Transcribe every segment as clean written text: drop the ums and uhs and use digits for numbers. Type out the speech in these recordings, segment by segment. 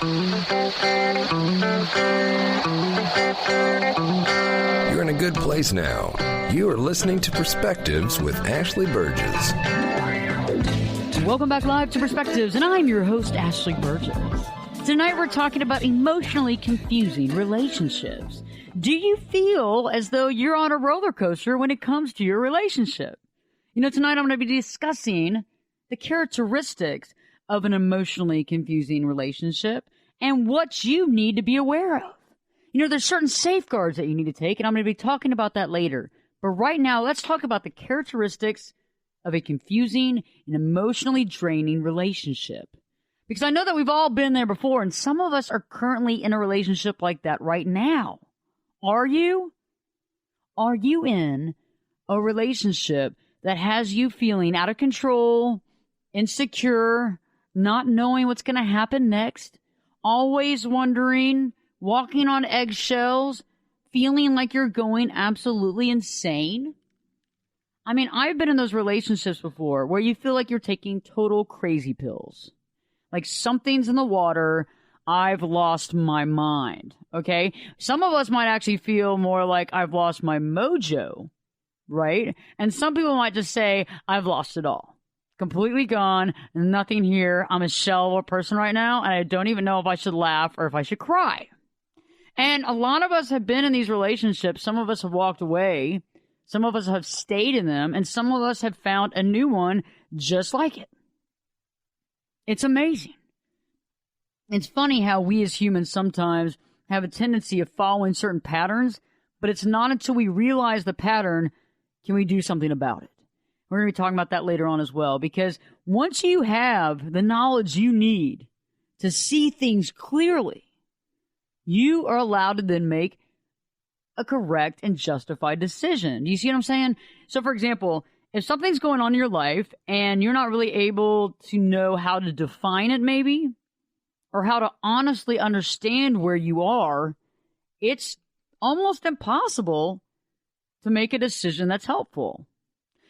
You're in a good place now. You are listening to Perspectives with Ashley Burgess. Welcome back live to Perspectives, and I'm your host, Ashley Burgess. Tonight we're talking about emotionally confusing relationships. Do you feel as though you're on a roller coaster when it comes to your relationship? You know, tonight I'm going to be discussing the characteristics of an emotionally confusing relationship and what you need to be aware of. You know, there's certain safeguards that you need to take, and I'm going to be talking about that later. But right now, let's talk about the characteristics of a confusing and emotionally draining relationship. Because I know that we've all been there before, and some of us are currently in a relationship like that right now. Are you? Are you in a relationship that has you feeling out of control, insecure, not knowing what's going to happen next, always wondering, walking on eggshells, feeling like you're going absolutely insane? I mean, I've been in those relationships before where you feel like you're taking total crazy pills. Like something's in the water. I've lost my mind. Okay? Some of us might actually feel more like I've lost my mojo, right? And some people might just say, I've lost it all. Completely gone. Nothing here. I'm a shell of a person right now, and I don't even know if I should laugh or if I should cry. And a lot of us have been in these relationships. Some of us have walked away. Some of us have stayed in them, and some of us have found a new one just like it. It's amazing. It's funny how we as humans sometimes have a tendency of following certain patterns, but it's not until we realize the pattern can we do something about it. We're going to be talking about that later on as well, because once you have the knowledge you need to see things clearly, you are allowed to then make a correct and justified decision. Do you see what I'm saying? So, for example, if something's going on in your life and you're not really able to know how to define it maybe, or how to honestly understand where you are, it's almost impossible to make a decision that's helpful.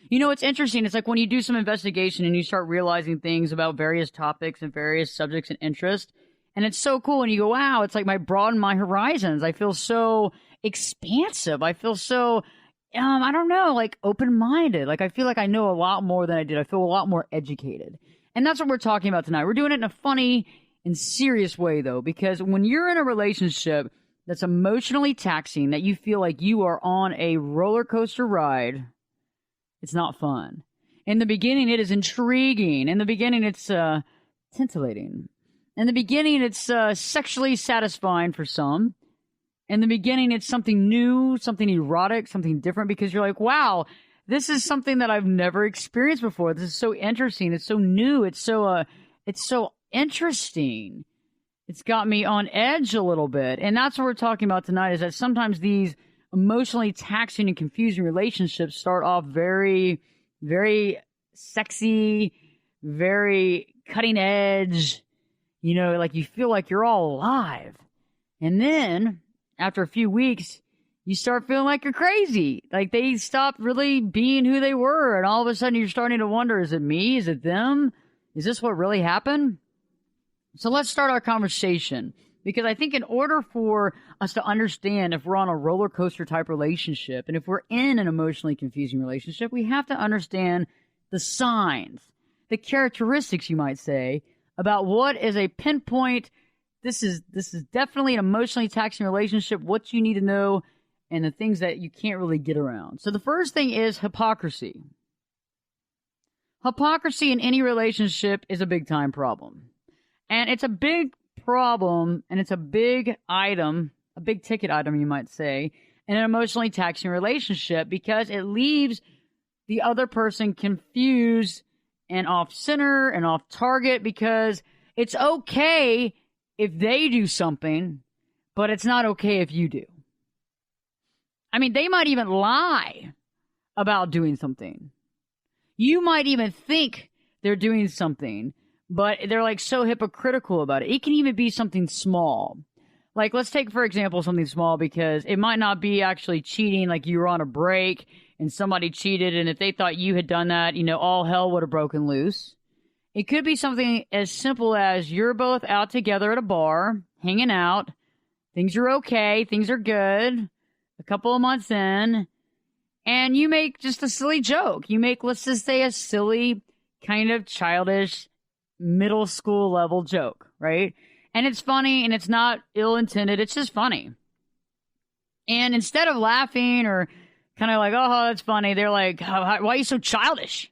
You know, it's interesting. It's like when you do some investigation and you start realizing things about various topics and various subjects and interests, and it's so cool. And you go, wow, it's like broadened my horizons. I feel so expansive. I feel so, I don't know, like open-minded. Like I feel like I know a lot more than I did. I feel a lot more educated. And that's what we're talking about tonight. We're doing it in a funny and serious way, though, because when you're in a relationship that's emotionally taxing, that you feel like you are on a roller coaster ride, it's not fun. In the beginning, it is intriguing. In the beginning, it's titillating. In the beginning, it's sexually satisfying for some. In the beginning, it's something new, something erotic, something different, because you're like, wow, this is something that I've never experienced before. This is so interesting. It's so new. It's so interesting. It's got me on edge a little bit. And that's what we're talking about tonight, is that sometimes these emotionally taxing and confusing relationships start off very, very sexy, very cutting edge. You know, like you feel like you're all alive. And then after a few weeks, you start feeling like you're crazy. Like they stop really being who they were. And all of a sudden you're starting to wonder, is it me? Is it them? Is this what really happened? So let's start our conversation, because I think in order for us to understand if we're on a roller coaster type relationship and if we're in an emotionally confusing relationship, we have to understand the signs, the characteristics, you might say, about what is a pinpoint. This is definitely an emotionally taxing relationship, what you need to know, and the things that you can't really get around. So the first thing is hypocrisy. Hypocrisy in any relationship is a big time problem. And it's a big problem, and it's a big item, a big ticket item, you might say, in an emotionally taxing relationship, because it leaves the other person confused and off center and off target, because it's okay if they do something, but it's not okay if you do. I mean, they might even lie about doing something. You might even think they're doing something, but they're like so hypocritical about it. It can even be something small. Like, let's take, for example, something small, because it might not be actually cheating, like you were on a break and somebody cheated, and if they thought you had done that, you know, all hell would have broken loose. It could be something as simple as you're both out together at a bar, hanging out. Things are okay. Things are good. A couple of months in. And you make just a silly joke. You make, let's just say, a silly, kind of childish, middle school level joke, right? And it's funny and it's not ill-intended. It's just funny. And instead of laughing or kind of like, oh, that's funny, they're like, why are you so childish?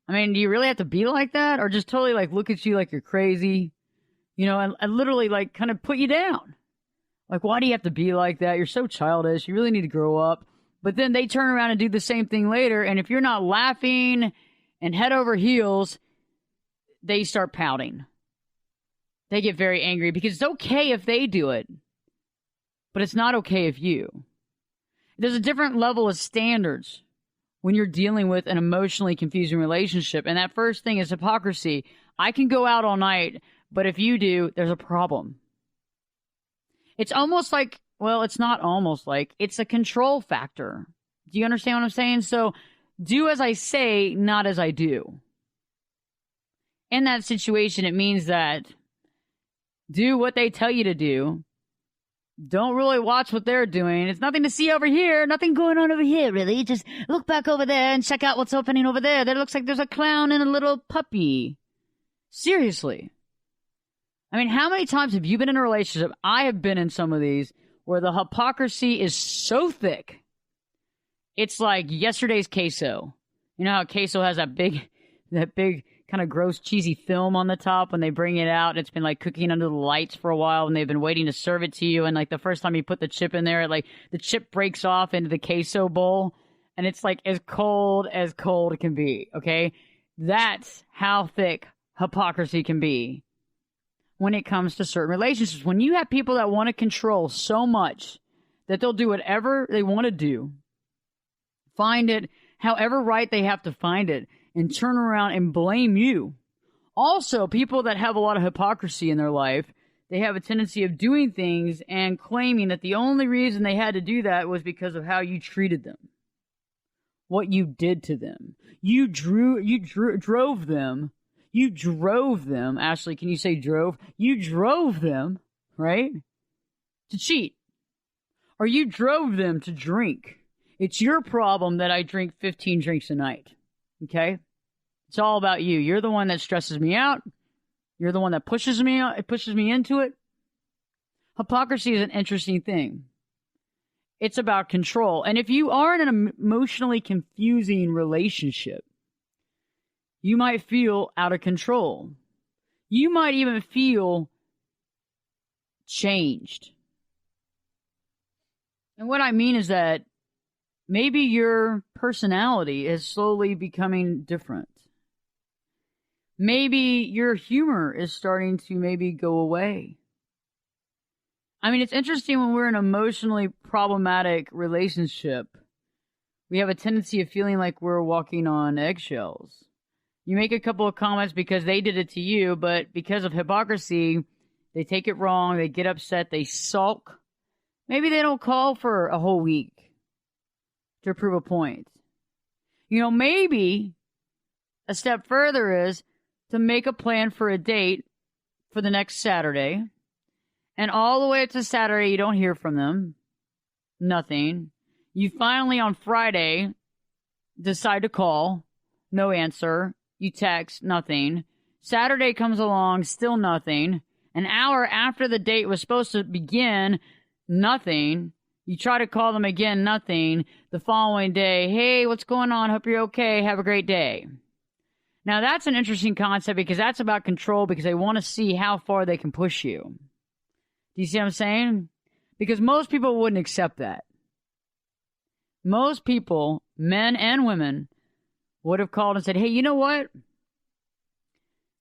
I mean, do you really have to be like that? Or just totally like look at you like you're crazy, you know, and literally like kind of put you down. Like, why do you have to be like that? You're so childish. You really need to grow up. But then they turn around and do the same thing later. And if you're not laughing and head over heels, they start pouting. They get very angry because it's okay if they do it, but it's not okay if you. There's a different level of standards when you're dealing with an emotionally confusing relationship. And that first thing is hypocrisy. I can go out all night, but if you do, there's a problem. It's almost like, well, it's not almost like, it's a control factor. Do you understand what I'm saying? So do as I say, not as I do. In that situation, it means that do what they tell you to do. Don't really watch what they're doing. It's nothing to see over here. Nothing going on over here, really. Just look back over there and check out what's happening over there. There looks like there's a clown and a little puppy. Seriously. I mean, how many times have you been in a relationship? I have been in some of these where the hypocrisy is so thick. It's like yesterday's queso. You know how queso has that big kind of gross, cheesy film on the top when they bring it out. It's been like cooking under the lights for a while and they've been waiting to serve it to you. And like the first time you put the chip in there, like the chip breaks off into the queso bowl and it's like as cold can be. Okay. That's how thick hypocrisy can be when it comes to certain relationships. When you have people that want to control so much that they'll do whatever they want to do, find it however right they have to find it, and turn around and blame you. Also, people that have a lot of hypocrisy in their life, they have a tendency of doing things and claiming that the only reason they had to do that was because of how you treated them, what you did to them. You drove them. Ashley, can you say drove? You drove them, right, to cheat. Or you drove them to drink. It's your problem that I drink 15 drinks a night. Okay? It's all about you. You're the one that stresses me out. You're the one that pushes me out. It pushes me into it. Hypocrisy is an interesting thing. It's about control. And if you are in an emotionally confusing relationship, you might feel out of control. You might even feel changed. And what I mean is that maybe your personality is slowly becoming different. Maybe your humor is starting to maybe go away. I mean, it's interesting when we're in an emotionally problematic relationship, we have a tendency of feeling like we're walking on eggshells. You make a couple of comments because they did it to you, but because of hypocrisy, they take it wrong, they get upset, they sulk. Maybe they don't call for a whole week to prove a point. You know, maybe a step further is to make a plan for a date for the next Saturday. And all the way up to Saturday, you don't hear from them. Nothing. You finally, on Friday, decide to call. No answer. You text. Nothing. Saturday comes along. Still nothing. An hour after the date was supposed to begin, nothing. You try to call them again, nothing. The following day, hey, what's going on? Hope you're okay. Have a great day. Now, that's an interesting concept because that's about control because they want to see how far they can push you. Do you see what I'm saying? Because most people wouldn't accept that. Most people, men and women, would have called and said, hey, you know what?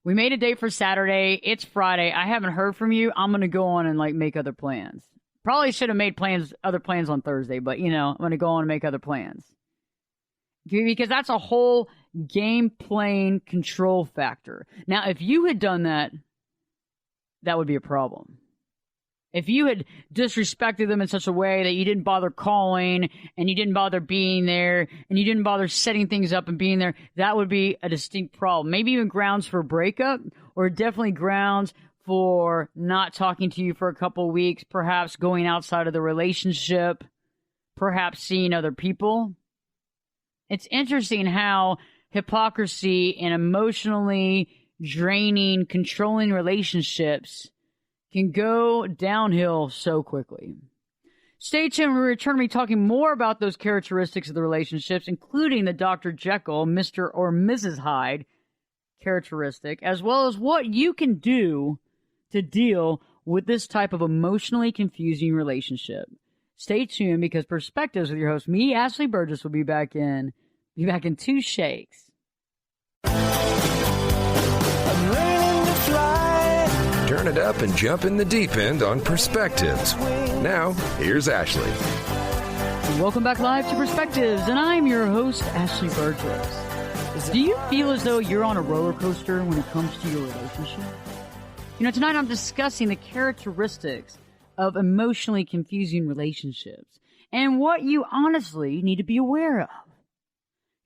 We made a date for Saturday. It's Friday. I haven't heard from you. I'm going to go on and make other plans. Probably should have made other plans on Thursday, but I'm going to go on and make other plans. Because that's a whole game playing control factor. Now, if you had done that, that would be a problem. If you had disrespected them in such a way that you didn't bother calling and you didn't bother being there and you didn't bother setting things up and being there, that would be a distinct problem. Maybe even grounds for a breakup, or definitely grounds for not talking to you for a couple of weeks, perhaps going outside of the relationship, perhaps seeing other people. It's interesting how hypocrisy and emotionally draining, controlling relationships can go downhill so quickly. Stay tuned. We return to be talking more about those characteristics of the relationships, including the Dr. Jekyll, Mr. or Mrs. Hyde characteristic, as well as what you can do to deal with this type of emotionally confusing relationship. Stay tuned, because Perspectives with your host, me, Ashley Burgess, will be back in 2 shakes. Turn it up and jump in the deep end on Perspectives. Now, here's Ashley. Welcome back live to Perspectives, and I'm your host, Ashley Burgess. Do you feel as though you're on a roller coaster when it comes to your relationship? Tonight I'm discussing the characteristics of emotionally confusing relationships and what you honestly need to be aware of.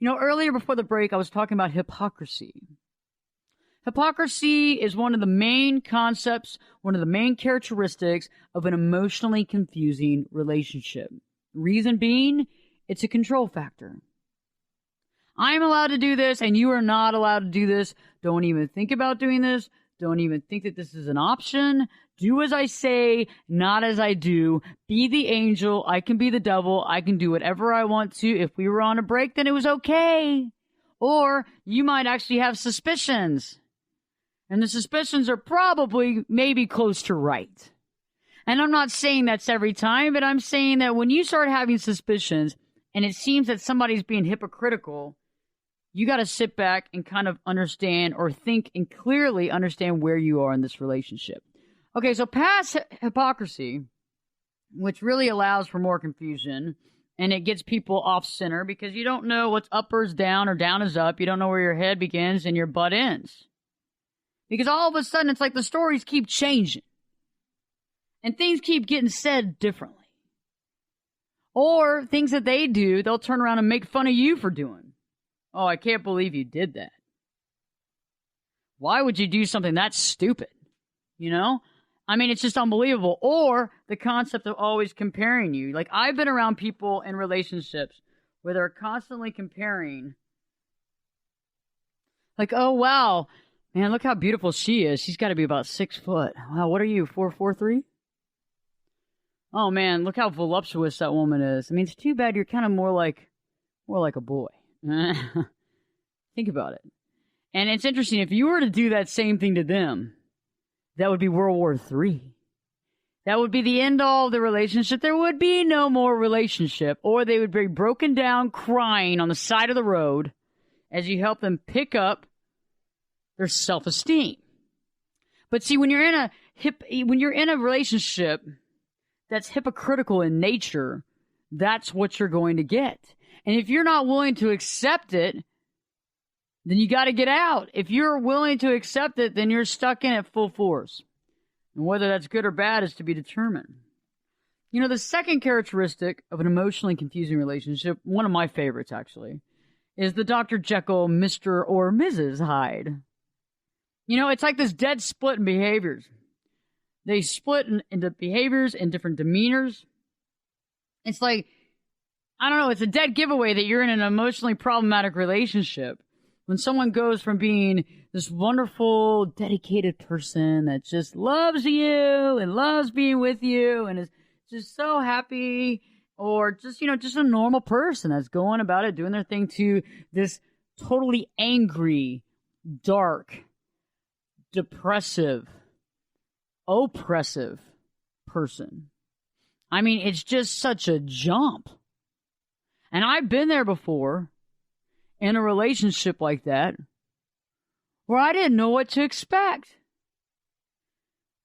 Earlier before the break, I was talking about hypocrisy. Hypocrisy is one of the main concepts, one of the main characteristics of an emotionally confusing relationship. Reason being, it's a control factor. I'm allowed to do this, and you are not allowed to do this. Don't even think about doing this. Don't even think that this is an option. Do as I say, not as I do. Be the angel. I can be the devil. I can do whatever I want to. If we were on a break, then it was okay. Or you might actually have suspicions. And the suspicions are probably maybe close to right. And I'm not saying that's every time, but I'm saying that when you start having suspicions and it seems that somebody's being hypocritical, you got to sit back and kind of understand, or think and clearly understand where you are in this relationship. Okay, so past hypocrisy, which really allows for more confusion, and it gets people off center because you don't know what's up or is down or down is up. You don't know where your head begins and your butt ends. Because all of a sudden, it's like the stories keep changing. And things keep getting said differently. Or things that they do, they'll turn around and make fun of you for doing. Oh, I can't believe you did that. Why would you do something that stupid? It's just unbelievable. Or the concept of always comparing you. Like, I've been around people in relationships where they're constantly comparing. Like, oh, wow. Man, look how beautiful she is. She's got to be about 6 foot. Wow, what are you, 4'3"? Oh, man, look how voluptuous that woman is. It's too bad you're kind of more like a boy. Think about it. And it's interesting, if you were to do that same thing to them, that would be World War III. That would be the end all of the relationship. There would be no more relationship, or they would be broken down crying on the side of the road as you help them pick up their self-esteem. But see, when you're in a relationship that's hypocritical in nature, that's what you're going to get. And if you're not willing to accept it, then you got to get out. If you're willing to accept it, then you're stuck in it full force. And whether that's good or bad is to be determined. The second characteristic of an emotionally confusing relationship, one of my favorites actually, is the Dr. Jekyll, Mr. or Mrs. Hyde. It's like this dead split in behaviors. They split into behaviors and different demeanors. It's like, I don't know, it's a dead giveaway that you're in an emotionally problematic relationship. When someone goes from being this wonderful, dedicated person that just loves you and loves being with you and is just so happy, or just a normal person that's going about it, doing their thing, to this totally angry, dark, depressive, oppressive person. It's just such a jump. And I've been there before in a relationship like that where I didn't know what to expect.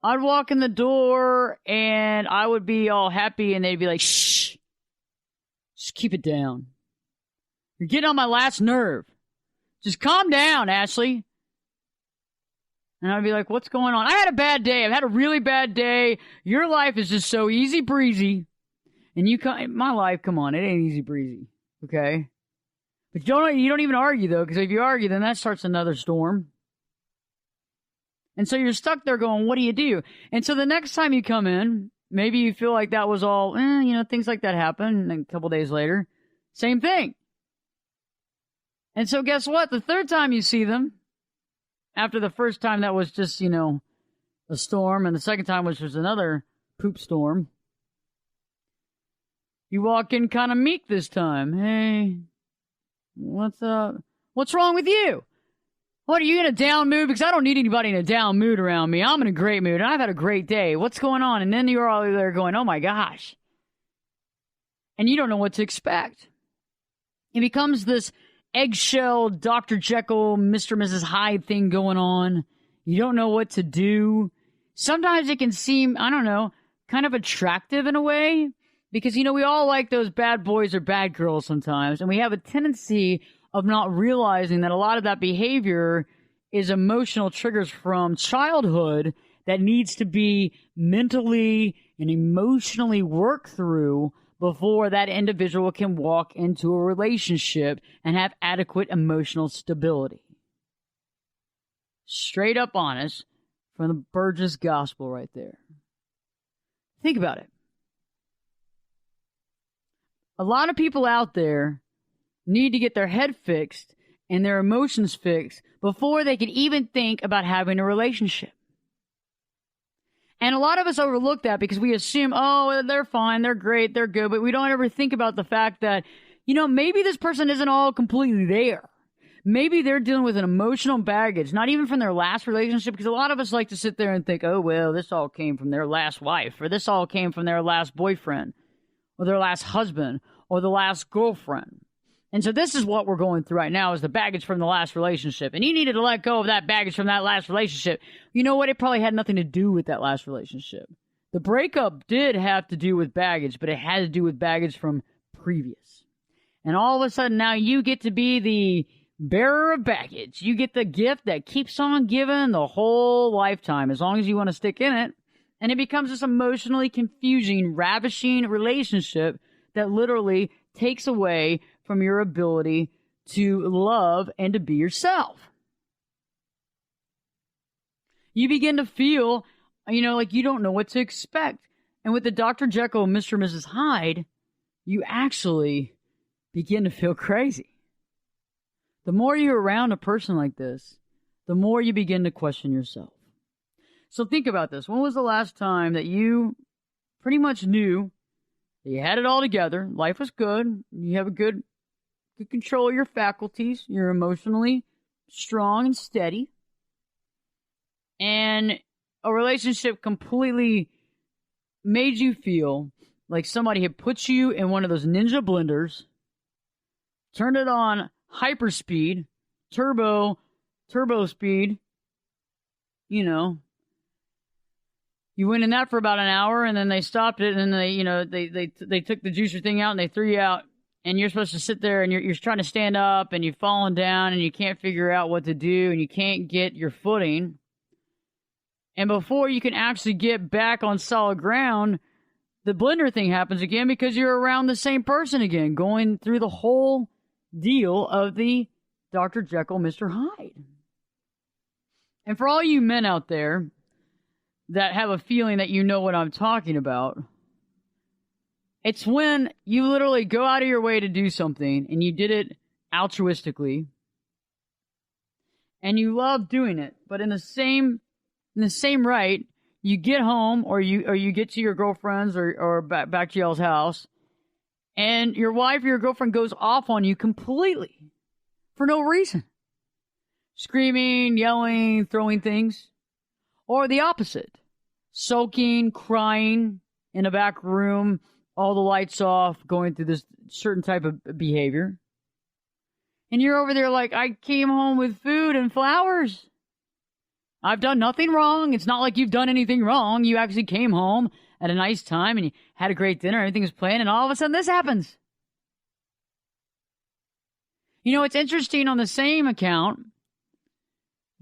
I'd walk in the door and I would be all happy and they'd be like, shh, just keep it down. You're getting on my last nerve. Just calm down, Ashley. And I'd be like, what's going on? I had a bad day. I've had a really bad day. Your life is just so easy breezy. And my life, come on, it ain't easy breezy. Okay? But you don't even argue, though, because if you argue, then that starts another storm. And so you're stuck there going, what do you do? And so the next time you come in, maybe you feel like that was all, things like that happen. And a couple days later, same thing. And so guess what? The third time you see them, after the first time that was just, a storm, and the second time was just another poop storm, you walk in kind of meek this time. Hey, what's up? What's wrong with you? What, are you in a down mood? Because I don't need anybody in a down mood around me. I'm in a great mood, and I've had a great day. What's going on? And then you're all there going, oh my gosh. And you don't know what to expect. It becomes this eggshell Dr. Jekyll, Mr. and Mrs. Hyde thing going on. You don't know what to do. Sometimes it can seem, I don't know, kind of attractive in a way. Because, we all like those bad boys or bad girls sometimes. And we have a tendency of not realizing that a lot of that behavior is emotional triggers from childhood that needs to be mentally and emotionally worked through before that individual can walk into a relationship and have adequate emotional stability. Straight up honest from the Burgess Gospel right there. Think about it. A lot of people out there need to get their head fixed and their emotions fixed before they can even think about having a relationship. And a lot of us overlook that because we assume, oh, they're fine, they're great, they're good, but we don't ever think about the fact that, maybe this person isn't all completely there. Maybe they're dealing with an emotional baggage, not even from their last relationship, because a lot of us like to sit there and think, oh, well, this all came from their last wife, or this all came from their last boyfriend, or their last husband, or the last girlfriend. And so this is what we're going through right now is the baggage from the last relationship. And you needed to let go of that baggage from that last relationship. You know what? It probably had nothing to do with that last relationship. The breakup did have to do with baggage, but it had to do with baggage from previous. And all of a sudden now you get to be the bearer of baggage. You get the gift that keeps on giving the whole lifetime, as long as you want to stick in it. And it becomes this emotionally confusing, ravishing relationship that literally takes away from your ability to love and to be yourself. You begin to feel, like you don't know what to expect. And with the Dr. Jekyll and Mr. and Mrs. Hyde, you actually begin to feel crazy. The more you're around a person like this, the more you begin to question yourself. So think about this. When was the last time that you pretty much knew that you had it all together, life was good, you have a good control of your faculties, you're emotionally strong and steady, and a relationship completely made you feel like somebody had put you in one of those ninja blenders, turned it on hyper speed, turbo speed, you went in that for about an hour, and then they stopped it, and then they took the juicer thing out, and they threw you out, and you're supposed to sit there, and you're trying to stand up, and you've fallen down, and you can't figure out what to do, and you can't get your footing. And before you can actually get back on solid ground, the blender thing happens again because you're around the same person again, going through the whole deal of the Dr. Jekyll, Mr. Hyde. And for all you men out there that have a feeling that you know what I'm talking about, it's when you literally go out of your way to do something and you did it altruistically and you love doing it, but in the same right, you get home or you get to your girlfriend's or back to y'all's house, and your wife or your girlfriend goes off on you completely for no reason. Screaming, yelling, throwing things. Or the opposite. Sulking, crying in a back room, all the lights off, going through this certain type of behavior. And you're over there like, I came home with food and flowers. I've done nothing wrong. It's not like you've done anything wrong. You actually came home at a nice time and you had a great dinner. Everything was planned, and all of a sudden this happens. It's interesting on the same account.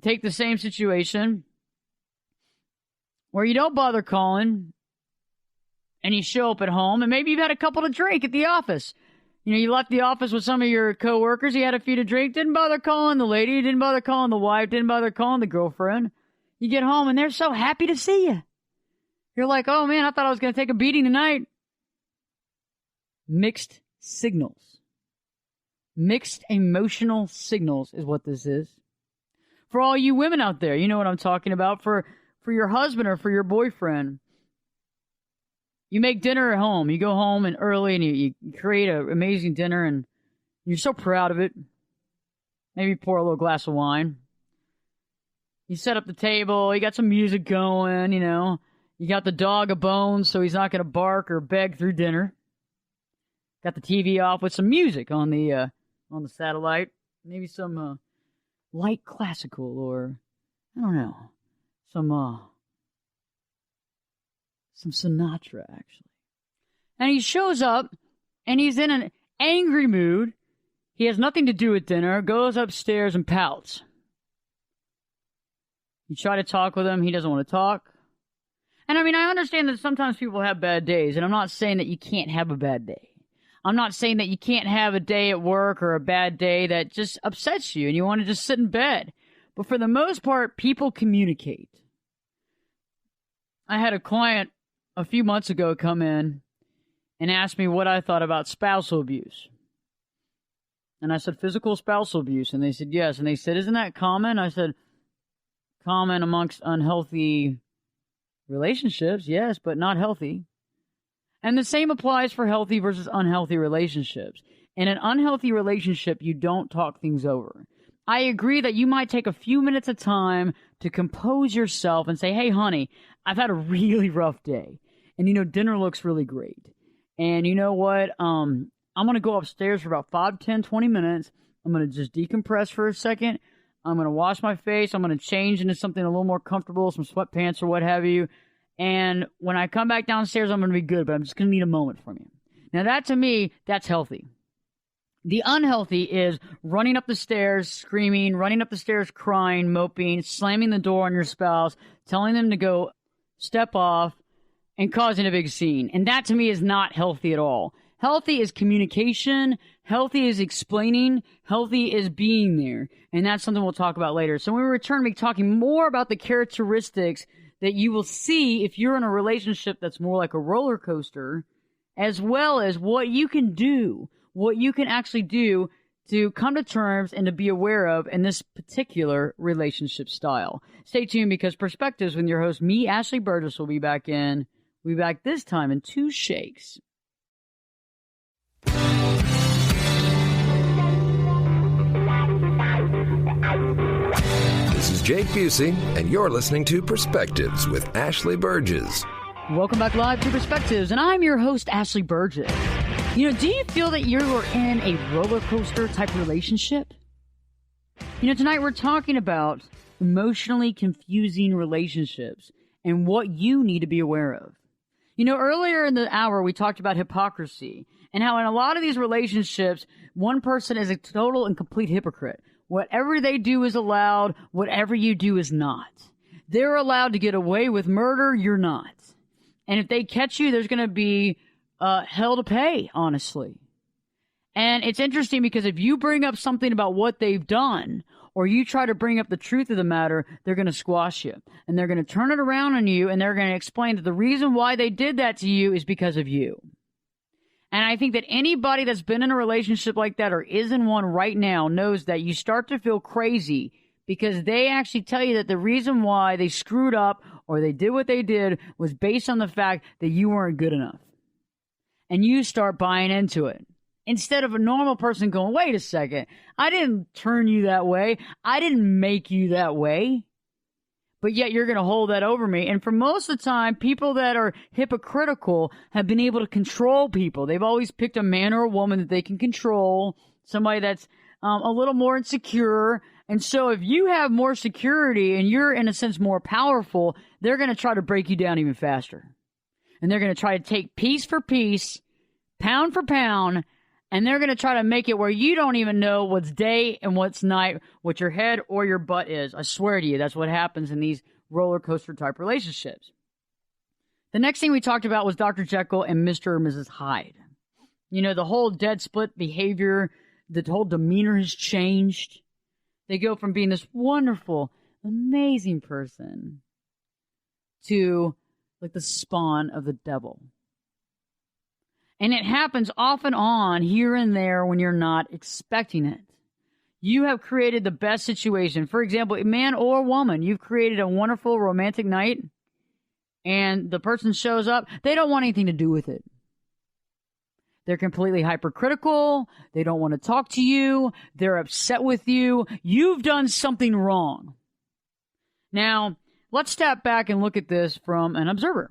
take the same situation where you don't bother calling and you show up at home, and maybe you've had a couple to drink at the office. You know, you left the office with some of your coworkers, you had a few to drink, didn't bother calling the lady, didn't bother calling the wife, didn't bother calling the girlfriend. You get home and they're so happy to see you. You're like, oh man, I thought I was going to take a beating tonight. Mixed signals. Mixed emotional signals is what this is. For all you women out there, you know what I'm talking about. For your husband or for your boyfriend, you make dinner at home. You go home and early and you create an amazing dinner and you're so proud of it. Maybe pour a little glass of wine. You set up the table. You got some music going, you know. You got the dog a bone so he's not going to bark or beg through dinner. Got the TV off with some music on the satellite. Maybe some light classical or, I don't know, some Sinatra, actually. And he shows up, and he's in an angry mood. He has nothing to do with dinner, goes upstairs and pouts. You try to talk with him, he doesn't want to talk. And I mean, I understand that sometimes people have bad days, and I'm not saying that you can't have a bad day. I'm not saying that you can't have a day at work or a bad day that just upsets you and you want to just sit in bed. But for the most part, people communicate. I had a client a few months ago come in and ask me what I thought about spousal abuse. And I said, physical spousal abuse. And they said, yes. And they said, isn't that common? I said, common amongst unhealthy relationships, yes, but not healthy. And the same applies for healthy versus unhealthy relationships. In an unhealthy relationship, you don't talk things over. I agree that you might take a few minutes of time to compose yourself and say, hey, honey, I've had a really rough day. And, you know, dinner looks really great. And you know what? I'm going to go upstairs for about 5, 10, 20 minutes. I'm going to just decompress for a second. I'm going to wash my face. I'm going to change into something a little more comfortable, some sweatpants or what have you. And when I come back downstairs, I'm going to be good, but I'm just going to need a moment from you. Now, that to me, that's healthy. The unhealthy is running up the stairs, screaming, running up the stairs, crying, moping, slamming the door on your spouse, telling them to go step off, and causing a big scene. And that to me is not healthy at all. Healthy is communication. Healthy is explaining. Healthy is being there. And that's something we'll talk about later. So when we return, we'll be talking more about the characteristics that you will see if you're in a relationship that's more like a roller coaster, as well as what you can do, what you can actually do to come to terms and to be aware of in this particular relationship style. Stay tuned, because Perspectives with your host, me, Ashley Burgess, will be back in. We'll be back this time in 2 shakes. This is Jake Busey, and you're listening to Perspectives with Ashley Burgess. Welcome back live to Perspectives, and I'm your host, Ashley Burgess. You know, do you feel that you are in a roller coaster type relationship? You know, tonight we're talking about emotionally confusing relationships and what you need to be aware of. You know, earlier in the hour, we talked about hypocrisy and how in a lot of these relationships, one person is a total and complete hypocrite. Whatever they do is allowed. Whatever you do is not. They're allowed to get away with murder. You're not. And if they catch you, there's going to be hell to pay, honestly. And it's interesting because if you bring up something about what they've done, or you try to bring up the truth of the matter, they're going to squash you. And they're going to turn it around on you, and they're going to explain that the reason why they did that to you is because of you. And I think that anybody that's been in a relationship like that or is in one right now knows that you start to feel crazy because they actually tell you that the reason why they screwed up or they did what they did was based on the fact that you weren't good enough. And you start buying into it. Instead of a normal person going, wait a second, I didn't turn you that way. I didn't make you that way. But yet you're going to hold that over me. And for most of the time, people that are hypocritical have been able to control people. They've always picked a man or a woman that they can control, somebody that's a little more insecure. And so if you have more security and you're, in a sense, more powerful, they're going to try to break you down even faster. And they're going to try to take piece for piece, pound for pound, And they're going to try to make it where you don't even know what's day and what's night, what your head or your butt is. I swear to you, that's what happens in these roller coaster type relationships. The next thing we talked about was Dr. Jekyll and Mr. or Mrs. Hyde. You know, the whole dead split behavior, the whole demeanor has changed. They go from being this wonderful, amazing person to like the spawn of the devil. And it happens off and on, here and there, when you're not expecting it. You have created the best situation. For example, man or woman, you've created a wonderful romantic night, and the person shows up. They don't want anything to do with it. They're completely hypercritical. They don't want to talk to you. They're upset with you. You've done something wrong. Now, let's step back and look at this from an observer.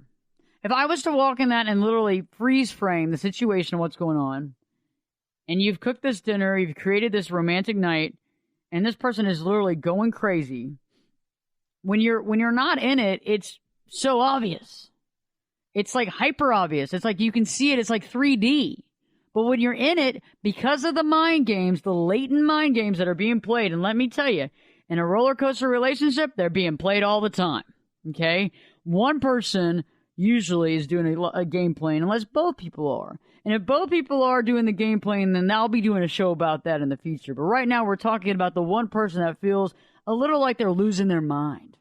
If I was to walk in that and literally freeze frame the situation of what's going on, and you've cooked this dinner, you've created this romantic night, and this person is literally going crazy, when you're not in it, it's so obvious. It's like hyper obvious. It's like you can see it. It's like 3D. But when you're in it, because of the mind games, the latent mind games that are being played, and let me tell you, in a roller coaster relationship, they're being played all the time. Okay? One person usually is doing a game playing, unless both people are. And if both people are doing the game playing, then I'll be doing a show about that in the future. But right now, we're talking about the one person that feels a little like they're losing their mind.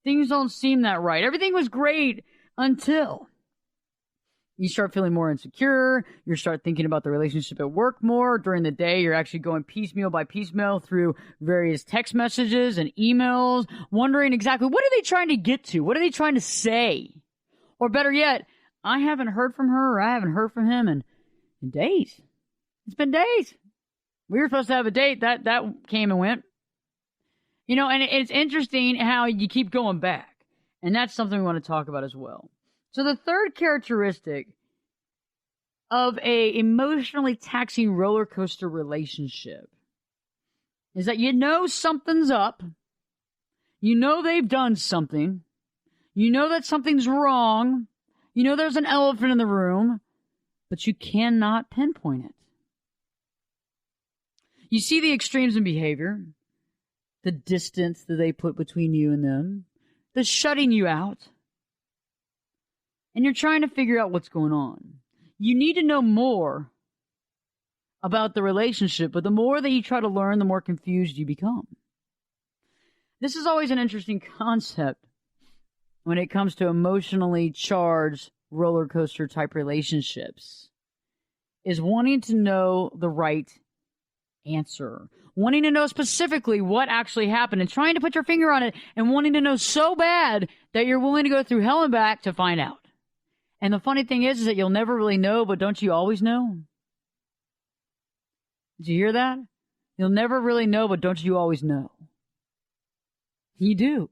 Things don't seem that right. Everything was great until you start feeling more insecure. You start thinking about the relationship at work more. During the day, you're actually going piecemeal by piecemeal through various text messages and emails, wondering exactly what are they trying to get to? What are they trying to say? Or better yet, I haven't heard from her or I haven't heard from him in days. It's been days. We were supposed to have a date. That came and went. You know, and it's interesting how you keep going back. And that's something we want to talk about as well. So the third characteristic of a emotionally taxing roller coaster relationship is that you know something's up. You know they've done something. You know that something's wrong. You know there's an elephant in the room, but you cannot pinpoint it. You see the extremes in behavior, the distance that they put between you and them, the shutting you out, and you're trying to figure out what's going on. You need to know more about the relationship, but the more that you try to learn, the more confused you become. This is always an interesting concept when it comes to emotionally charged roller coaster type relationships, is wanting to know the right answer, wanting to know specifically what actually happened and trying to put your finger on it and wanting to know so bad that you're willing to go through hell and back to find out. And the funny thing is that you'll never really know, but don't you always know? Did you hear that? You'll never really know, but don't you always know? You do.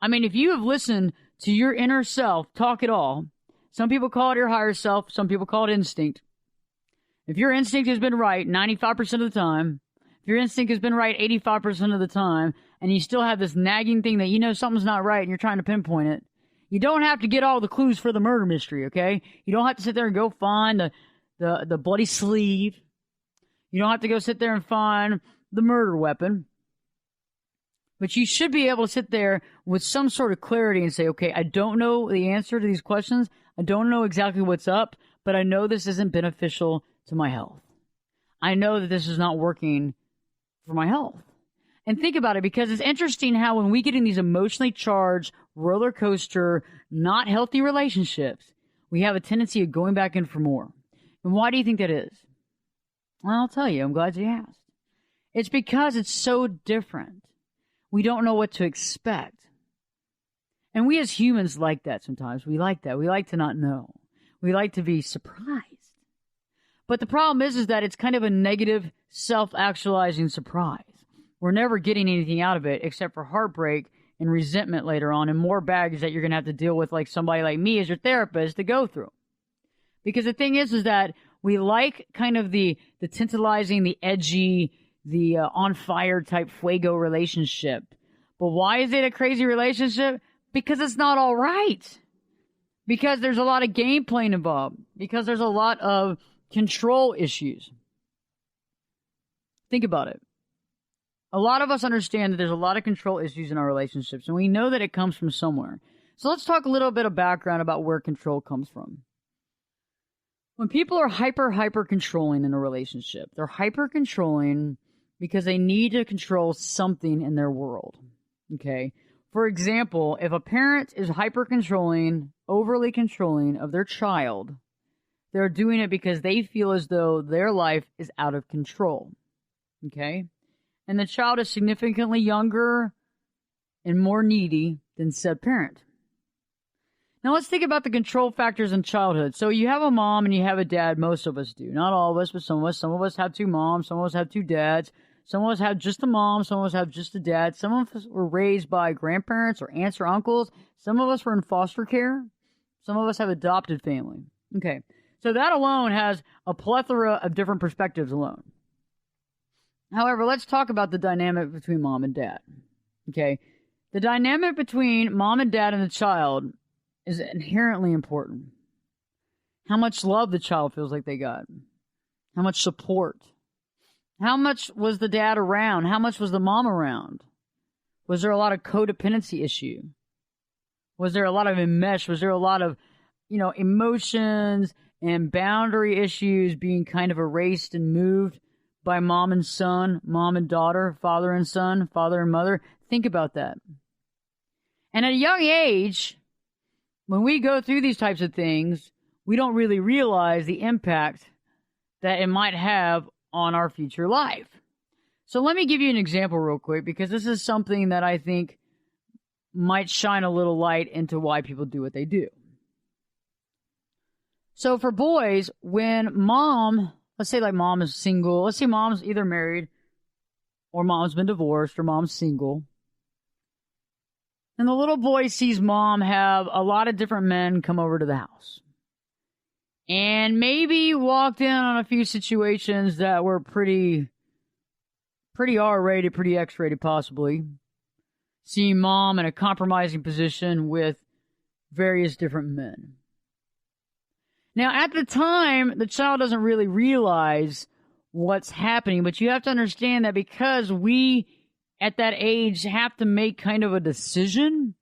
I mean, if you have listened to your inner self talk it all, some people call it your higher self, some people call it instinct. If your instinct has been right 95% of the time, if your instinct has been right 85% of the time, and you still have this nagging thing that you know something's not right and you're trying to pinpoint it, you don't have to get all the clues for the murder mystery, okay? You don't have to sit there and go find the bloody sleeve. You don't have to go sit there and find the murder weapon. But you should be able to sit there with some sort of clarity and say, okay, I don't know the answer to these questions. I don't know exactly what's up, but I know this isn't beneficial to my health. I know that this is not working for my health. And think about it, because it's interesting how when we get in these emotionally charged, roller coaster, not healthy relationships, we have a tendency of going back in for more. And why do you think that is? Well, I'll tell you. I'm glad you asked. It's because it's so different. We don't know what to expect. And we as humans like that sometimes. We like that. We like to not know. We like to be surprised. But the problem is that it's kind of a negative, self-actualizing surprise. We're never getting anything out of it except for heartbreak and resentment later on and more baggage that you're going to have to deal with, like somebody like me as your therapist, to go through. Because the thing is that we like kind of the tantalizing, the edgy, the on-fire type fuego relationship. But why is it a crazy relationship? Because it's not all right. Because there's a lot of game playing involved. Because there's a lot of control issues. Think about it. A lot of us understand that there's a lot of control issues in our relationships, and we know that it comes from somewhere. So let's talk a little bit of background about where control comes from. When people are hyper controlling in a relationship, they're hyper controlling because they need to control something in their world. Okay? For example, if a parent is hyper controlling, overly controlling of their child, they're doing it because they feel as though their life is out of control. Okay? And the child is significantly younger and more needy than said parent. Now let's think about the control factors in childhood. So you have a mom and you have a dad. Most of us do. Not all of us, but some of us. Some of us have two moms. Some of us have two dads. Some of us have just a mom. Some of us have just a dad. Some of us were raised by grandparents or aunts or uncles. Some of us were in foster care. Some of us have adopted family. Okay. So that alone has a plethora of different perspectives alone. However, let's talk about the dynamic between mom and dad. Okay. The dynamic between mom and dad and the child is inherently important. How much love the child feels like they got. How much support. How much was the dad around? How much was the mom around? Was there a lot of codependency issue? Was there a lot of enmesh? Was there a lot of, emotions and boundary issues being kind of erased and moved by mom and son, mom and daughter, father and son, father and mother? Think about that. And at a young age, when we go through these types of things, we don't really realize the impact that it might have on our future life. So let me give you an example real quick, because this is something that I think might shine a little light into why people do what they do. So for boys, when mom, let's say like mom is single, let's say mom's either married or mom's been divorced or mom's single. And the little boy sees mom have a lot of different men come over to the house. And maybe walked in on a few situations that were pretty R-rated, pretty X-rated possibly. Seeing mom in a compromising position with various different men. Now, at the time, the child doesn't really realize what's happening, but you have to understand that because we, at that age, have to make kind of a decision,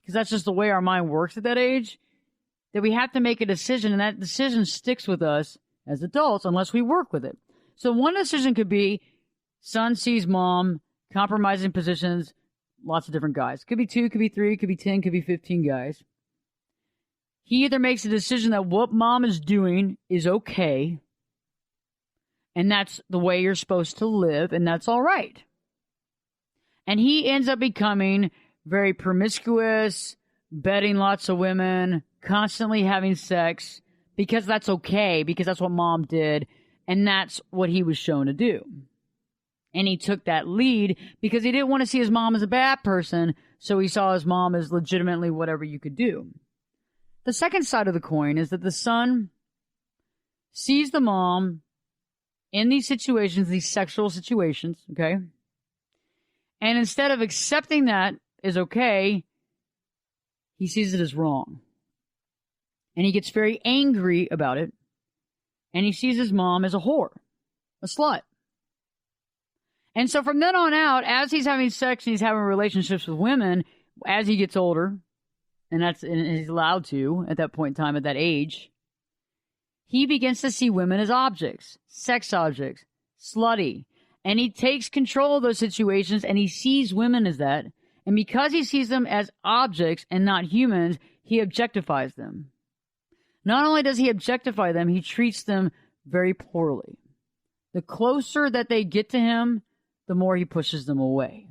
because that's just the way our mind works at that age, that we have to make a decision, and that decision sticks with us as adults unless we work with it. So one decision could be, son sees mom compromising positions, lots of different guys. Could be 2, could be 3, could be 10, could be 15 guys. He either makes a decision that what mom is doing is okay, and that's the way you're supposed to live, and that's all right. And he ends up becoming very promiscuous, betting lots of women, constantly having sex, because that's okay, because that's what mom did, and that's what he was shown to do. And he took that lead because he didn't want to see his mom as a bad person, so he saw his mom as legitimately whatever you could do. The second side of the coin is that the son sees the mom in these situations, these sexual situations, okay? And instead of accepting that is okay, he sees it as wrong. And he gets very angry about it. And he sees his mom as a whore, a slut. And so from then on out, as he's having sex and he's having relationships with women, as he gets older, and he's allowed to at that point in time, at that age, he begins to see women as objects, sex objects, slutty. And he takes control of those situations, and he sees women as that. And because he sees them as objects and not humans, he objectifies them. Not only does he objectify them, he treats them very poorly. The closer that they get to him, the more he pushes them away.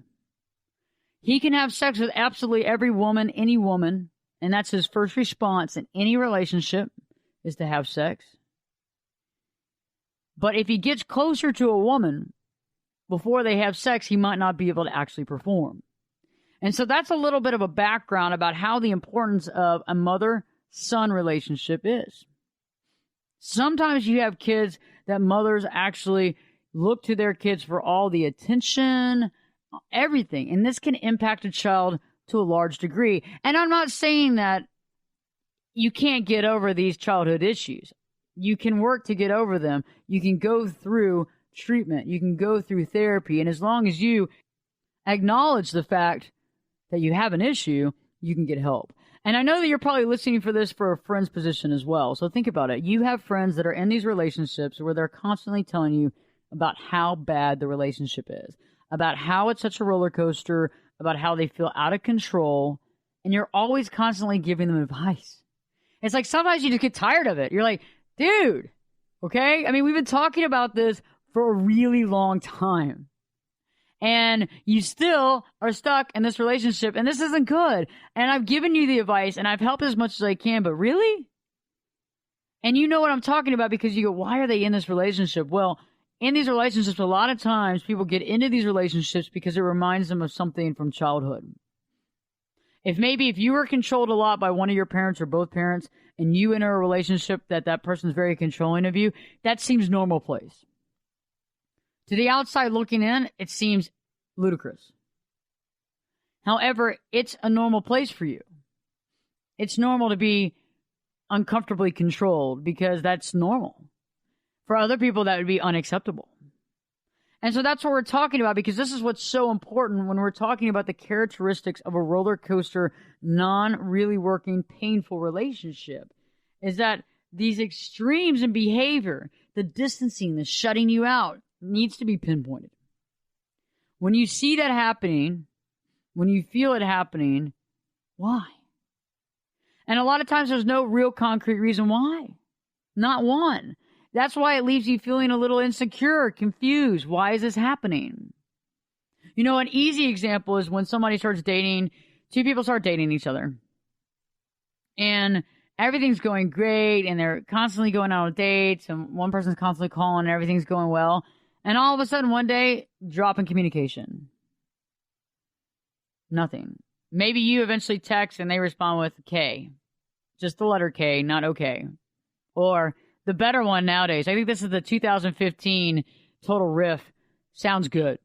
He can have sex with absolutely every woman, any woman, and that's his first response in any relationship, is to have sex. But if he gets closer to a woman before they have sex, he might not be able to actually perform. And so that's a little bit of a background about how the importance of a mother-son relationship is. Sometimes you have kids that mothers actually look to their kids for all the attention, everything. And this can impact a child to a large degree. And I'm not saying that you can't get over these childhood issues. You can work to get over them. You can go through treatment. You can go through therapy. And as long as you acknowledge the fact that you have an issue, you can get help. And I know that you're probably listening for this for a friend's position as well. So think about it. You have friends that are in these relationships where they're constantly telling you about how bad the relationship is, about how it's such a roller coaster, about how they feel out of control. And you're always constantly giving them advice. It's like sometimes you just get tired of it. You're like, dude, okay? I mean, we've been talking about this for a really long time. And you still are stuck in this relationship, and this isn't good. And I've given you the advice, and I've helped as much as I can, but really? And you know what I'm talking about because you go, why are they in this relationship? Well, in these relationships, a lot of times people get into these relationships because it reminds them of something from childhood. If you were controlled a lot by one of your parents or both parents, and you enter a relationship that person's very controlling of you, that seems normal place. To the outside looking in, it seems ludicrous. However, it's a normal place for you. It's normal to be uncomfortably controlled because that's normal. For other people, that would be unacceptable. And so that's what we're talking about, because this is what's so important when we're talking about the characteristics of a roller coaster, non-really working, painful relationship, is that these extremes in behavior, the distancing, the shutting you out, needs to be pinpointed. When you see that happening, when you feel it happening, why? And a lot of times there's no real concrete reason why. Not one. That's why it leaves you feeling a little insecure, confused. Why is this happening? You know, an easy example is when somebody starts dating, two people start dating each other. And everything's going great, and they're constantly going out on dates, and one person's constantly calling, and everything's going well. And all of a sudden, one day, drop in communication. Nothing. Maybe you eventually text, and they respond with K. Just the letter K, not okay. Or the better one nowadays, I think this is the 2015 Total Riff. Sounds good.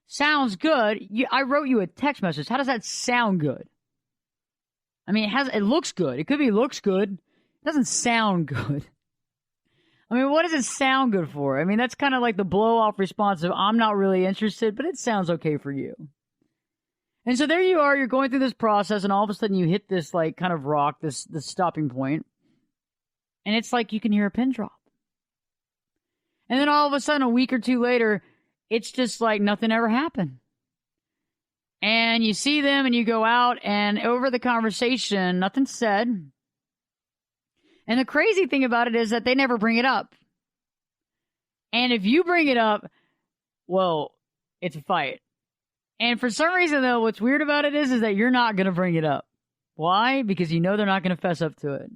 Sounds good? I wrote you a text message. How does that sound good? I mean, it looks good. It could be looks good. It doesn't sound good. I mean, what does it sound good for? I mean, that's kind of like the blow-off response of, I'm not really interested, but it sounds okay for you. And so there you are, you're going through this process, and all of a sudden you hit this, like, kind of rock, this stopping point. And it's like you can hear a pin drop. And then all of a sudden, a week or two later, it's just like nothing ever happened. And you see them and you go out, and over the conversation, nothing's said. And the crazy thing about it is that they never bring it up. And if you bring it up, well, it's a fight. And for some reason, though, what's weird about it is that you're not going to bring it up. Why? Because you know they're not going to fess up to it.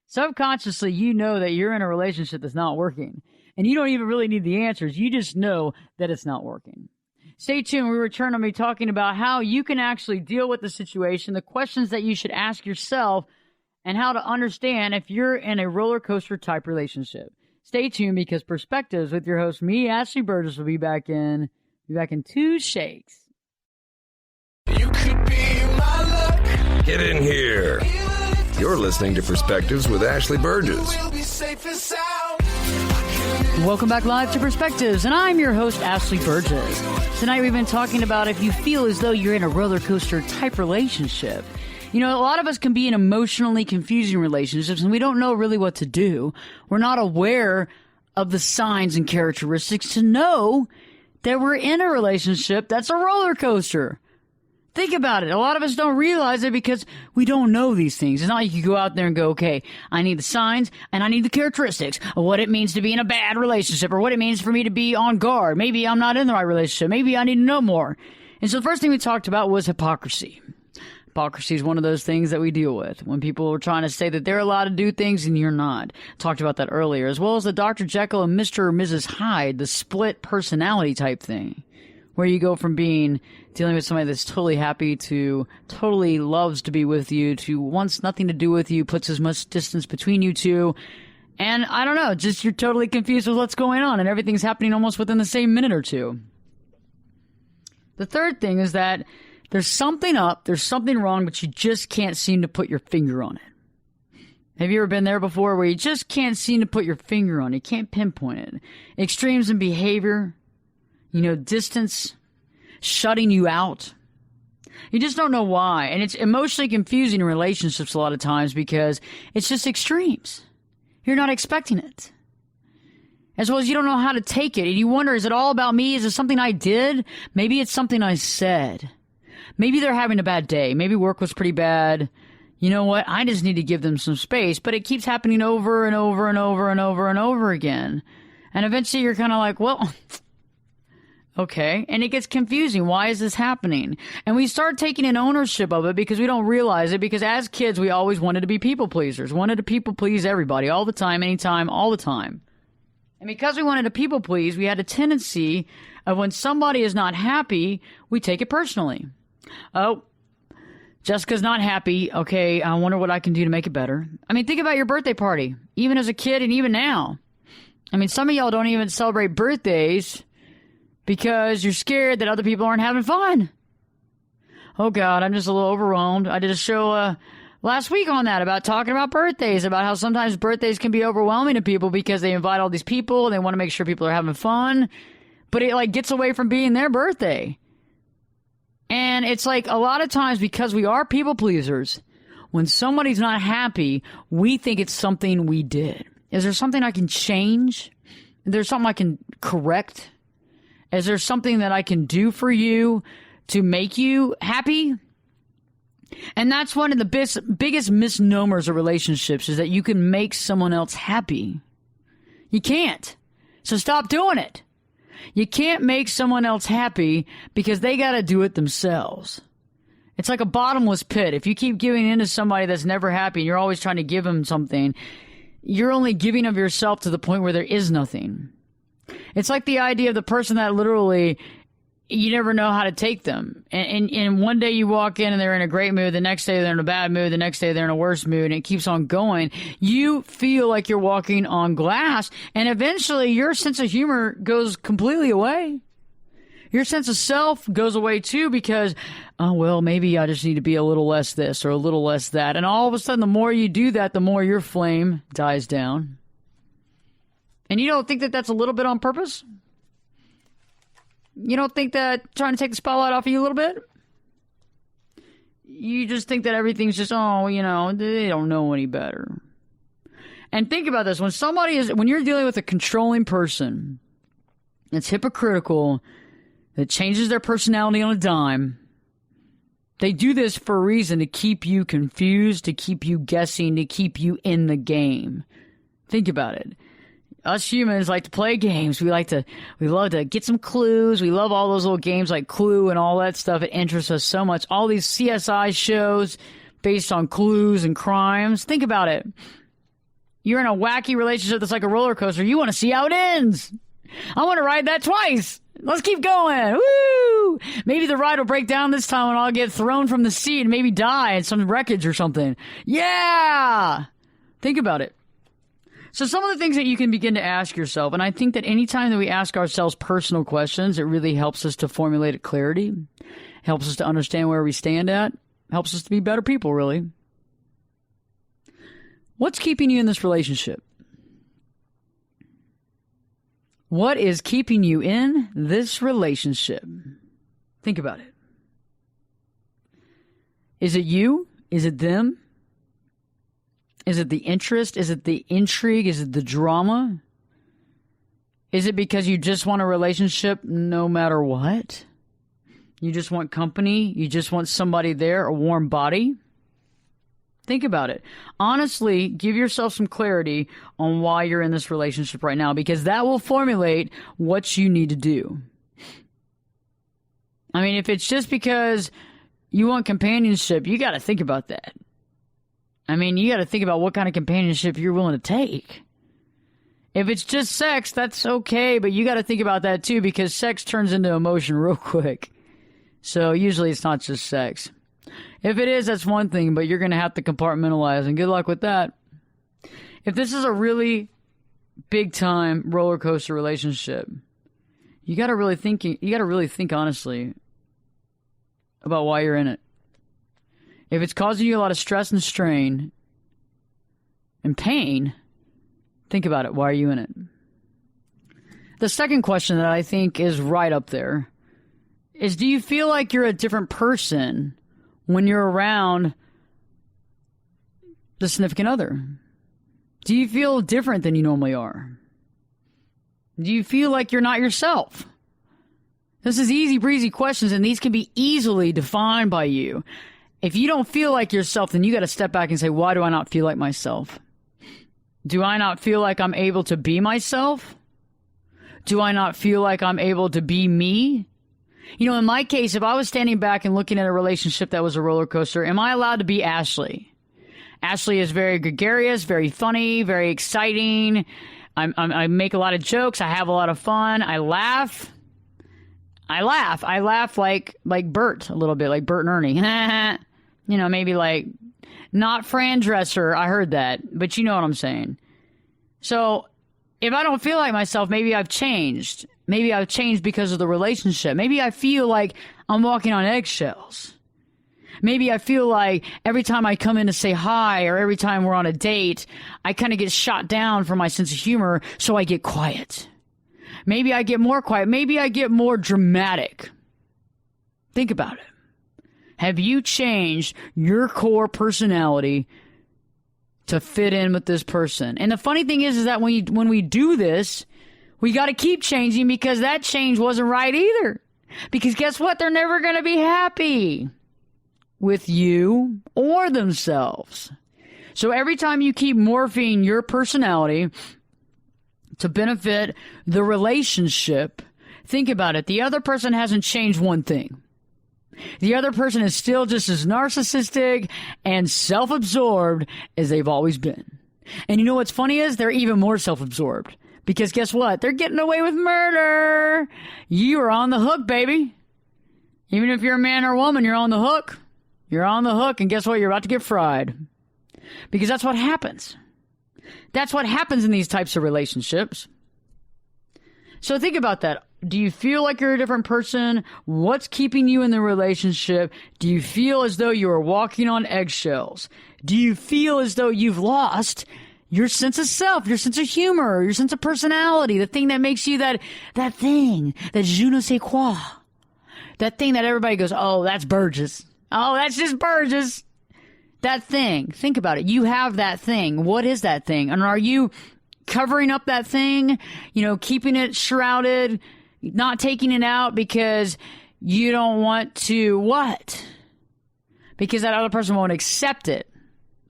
Subconsciously, you know that you're in a relationship that's not working. And you don't even really need the answers. You just know that it's not working. Stay tuned. We return. I'll be talking about how you can actually deal with the situation, the questions that you should ask yourself, and how to understand if you're in a roller coaster type relationship. Stay tuned, because Perspectives with your host, me, Ashley Burgess, will be back in 2 shakes. You could be my luck. Get in here. You're listening to Perspectives with Ashley Burgess. Welcome back live to Perspectives, and I'm your host, Ashley Burgess. Tonight we've been talking about if you feel as though you're in a roller coaster type relationship. You know, a lot of us can be in emotionally confusing relationships, and we don't know really what to do. We're not aware of the signs and characteristics to know that we're in a relationship that's a roller coaster. Think about it. A lot of us don't realize it because we don't know these things. It's not like you go out there and go, okay, I need the signs and I need the characteristics of what it means to be in a bad relationship, or what it means for me to be on guard. Maybe I'm not in the right relationship. Maybe I need to know more. And so the first thing we talked about was hypocrisy. Hypocrisy is one of those things that we deal with when people are trying to say that they're allowed to do things and you're not. Talked about that earlier, as well as the Dr. Jekyll and Mr. or Mrs. Hyde, the split personality type thing, where you go from dealing with somebody that's totally happy to totally loves to be with you to wants nothing to do with you, puts as much distance between you two. And I don't know, just you're totally confused with what's going on, and everything's happening almost within the same minute or two. The third thing is that there's something up, there's something wrong, but you just can't seem to put your finger on it. Have you ever been there before where you just can't seem to put your finger on it? You can't pinpoint it. Extremes in behavior, distance, shutting you out. You just don't know why. And it's emotionally confusing in relationships a lot of times because it's just extremes. You're not expecting it. As well as you don't know how to take it. And you wonder, is it all about me? Is it something I did? Maybe it's something I said. Maybe they're having a bad day. Maybe work was pretty bad. You know what? I just need to give them some space. But it keeps happening over and over and over and over and over again. And eventually you're kind of like, well, okay. And it gets confusing. Why is this happening? And we start taking an ownership of it because we don't realize it. Because as kids, we always wanted to be people pleasers. Wanted to people please everybody all the time, anytime, all the time. And because we wanted to people please, we had a tendency of when somebody is not happy, we take it personally. Oh, Jessica's not happy. Okay, I wonder what I can do to make it better. I mean, think about your birthday party, even as a kid and even now. I mean, some of y'all don't even celebrate birthdays because you're scared that other people aren't having fun. Oh, God, I'm just a little overwhelmed. I did a show last week on that about talking about birthdays, about how sometimes birthdays can be overwhelming to people because they invite all these people and they want to make sure people are having fun. But it gets away from being their birthday. And it's a lot of times because we are people pleasers, when somebody's not happy, we think it's something we did. Is there something I can change? Is there something I can correct? Is there something that I can do for you to make you happy? And that's one of the biggest misnomers of relationships is that you can make someone else happy. You can't. So stop doing it. You can't make someone else happy because they got to do it themselves. It's like a bottomless pit. If you keep giving in to somebody that's never happy and you're always trying to give them something, you're only giving of yourself to the point where there is nothing. It's like the idea of the person that literally you never know how to take them. And one day you walk in and they're in a great mood. The next day they're in a bad mood. The next day they're in a worse mood. And it keeps on going. You feel like you're walking on glass. And eventually your sense of humor goes completely away. Your sense of self goes away too because, oh, well, maybe I just need to be a little less this or a little less that. And all of a sudden, the more you do that, the more your flame dies down. And you don't think that that's a little bit on purpose? You don't think that trying to take the spotlight off of you a little bit? You just think that everything's just, they don't know any better. And think about this. When you're dealing with a controlling person that's hypocritical, that changes their personality on a dime, they do this for a reason, to keep you confused, to keep you guessing, to keep you in the game. Think about it. Us humans like to play games. We love to get some clues. We love all those little games like Clue and all that stuff. It interests us so much. All these CSI shows based on clues and crimes. Think about it. You're in a wacky relationship that's like a roller coaster. You want to see how it ends. I want to ride that twice. Let's keep going. Woo! Maybe the ride will break down this time and I'll get thrown from the seat and maybe die in some wreckage or something. Yeah! Think about it. So some of the things that you can begin to ask yourself, and I think that anytime that we ask ourselves personal questions, it really helps us to formulate a clarity, helps us to understand where we stand at, helps us to be better people, really. What's keeping you in this relationship? What is keeping you in this relationship? Think about it. Is it you? Is it them? Is it the interest? Is it the intrigue? Is it the drama? Is it because you just want a relationship no matter what? You just want company? You just want somebody there, a warm body? Think about it. Honestly, give yourself some clarity on why you're in this relationship right now, because that will formulate what you need to do. I mean, if it's just because you want companionship, you got to think about that. I mean, you got to think about what kind of companionship you're willing to take. If it's just sex, that's okay, but you got to think about that too, because sex turns into emotion real quick. So usually it's not just sex. If it is, that's one thing, but you're going to have to compartmentalize, and good luck with that. If this is a really big time roller coaster relationship, you got to really think honestly about why you're in it. If it's causing you a lot of stress and strain, and pain, think about it. Why are you in it? The second question that I think is right up there is, do you feel like you're a different person when you're around the significant other? Do you feel different than you normally are? Do you feel like you're not yourself? This is easy breezy questions, and these can be easily defined by you. If you don't feel like yourself, then you got to step back and say, why do I not feel like myself? Do I not feel like I'm able to be myself? Do I not feel like I'm able to be me? You know, in my case, if I was standing back and looking at a relationship that was a roller coaster, am I allowed to be Ashley? Ashley is very gregarious, very funny, very exciting. I make a lot of jokes. I have a lot of fun. I laugh like Bert a little bit, like Bert and Ernie. You know, maybe like not Fran Dresser. I heard that, but you know what I'm saying. So if I don't feel like myself, maybe I've changed. Maybe I've changed because of the relationship. Maybe I feel like I'm walking on eggshells. Maybe I feel like every time I come in to say hi or every time we're on a date, I kind of get shot down for my sense of humor, so I get quiet. Maybe I get more quiet. Maybe I get more dramatic. Think about it. Have you changed your core personality to fit in with this person? And the funny thing is that when we do this, we got to keep changing, because that change wasn't right either. Because guess what? They're never going to be happy with you or themselves. So every time you keep morphing your personality to benefit the relationship, think about it. The other person hasn't changed one thing. The other person is still just as narcissistic and self-absorbed as they've always been. And you know what's funny is they're even more self-absorbed. Because guess what? They're getting away with murder. You are on the hook, baby. Even if you're a man or a woman, you're on the hook. You're on the hook, and guess what? You're about to get fried. Because that's what happens. That's what happens in these types of relationships. So think about that. Do you feel like you're a different person? What's keeping you in the relationship? Do you feel as though you are walking on eggshells? Do you feel as though you've lost your sense of self, your sense of humor, your sense of personality, the thing that makes you that thing, that je ne sais quoi, that thing that everybody goes, oh, that's Burgess. Oh, that's just Burgess. That thing. Think about it. You have that thing. What is that thing? And are you covering up that thing? You know, keeping it shrouded, not taking it out because you don't want to what? Because that other person won't accept it.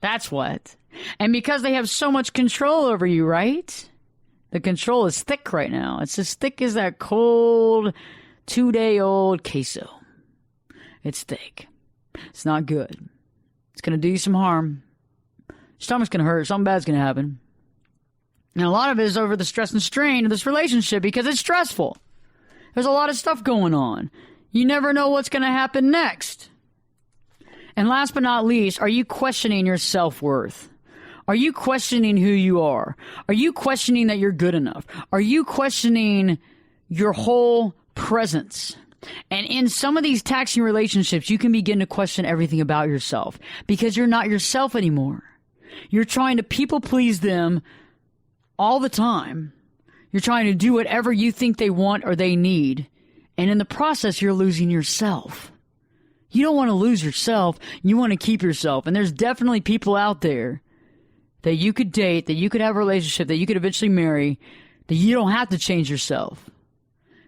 That's what. And because they have so much control over you, right? The control is thick right now. It's as thick as that cold 2-day-old queso. It's thick. It's not good. It's going to do you some harm. Your stomach's going to hurt. Something bad's going to happen. And a lot of it is over the stress and strain of this relationship because it's stressful. There's a lot of stuff going on. You never know what's going to happen next. And last but not least, are you questioning your self-worth? Are you questioning who you are? Are you questioning that you're good enough? Are you questioning your whole presence? And in some of these taxing relationships, you can begin to question everything about yourself because you're not yourself anymore. You're trying to people please them all the time. You're trying to do whatever you think they want or they need. And in the process, you're losing yourself. You don't want to lose yourself. You want to keep yourself. And there's definitely people out there that you could date, that you could have a relationship, that you could eventually marry, that you don't have to change yourself.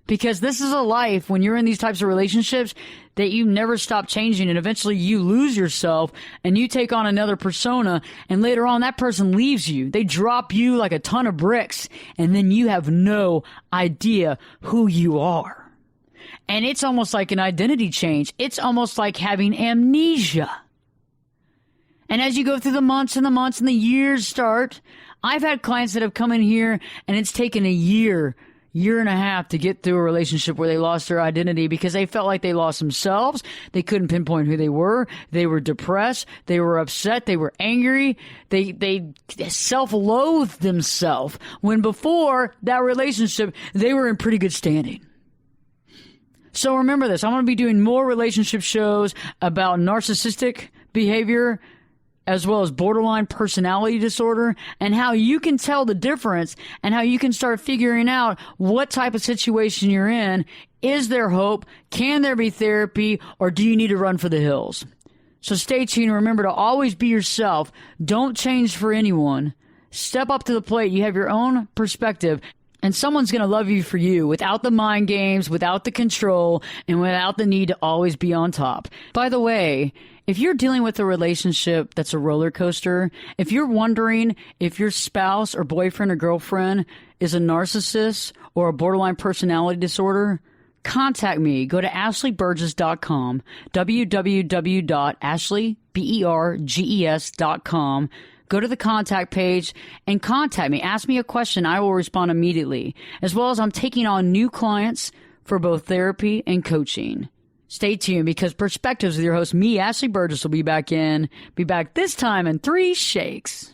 Because this is a life when you're in these types of relationships that you never stop changing, and eventually you lose yourself and you take on another persona, and later on that person leaves you. They drop you like a ton of bricks, and then you have no idea who you are. And it's almost like an identity change. It's almost like having amnesia. And as you go through the months and the months and the years start, I've had clients that have come in here and it's taken a year and a half to get through a relationship where they lost their identity because they felt like they lost themselves. They couldn't pinpoint who they were. They were depressed. They were upset. They were angry. They self-loathed themselves when before that relationship, they were in pretty good standing. So remember this. I'm going to be doing more relationship shows about narcissistic behavior as well as borderline personality disorder, and how you can tell the difference and how you can start figuring out what type of situation you're in. Is there hope? Can there be therapy? Or do you need to run for the hills? So stay tuned. Remember to always be yourself. Don't change for anyone. Step up to the plate. You have your own perspective, and someone's going to love you for you without the mind games, without the control, and without the need to always be on top. By the way, if you're dealing with a relationship that's a roller coaster, if you're wondering if your spouse or boyfriend or girlfriend is a narcissist or a borderline personality disorder, contact me. Go to ashleyburgess.com, www.ashleyburgess.com. Go to the contact page and contact me. Ask me a question. I will respond immediately. As well as I'm taking on new clients for both therapy and coaching. Stay tuned, because Perspectives with your host, me, Ashley Burgess, will be back this time in 3 shakes.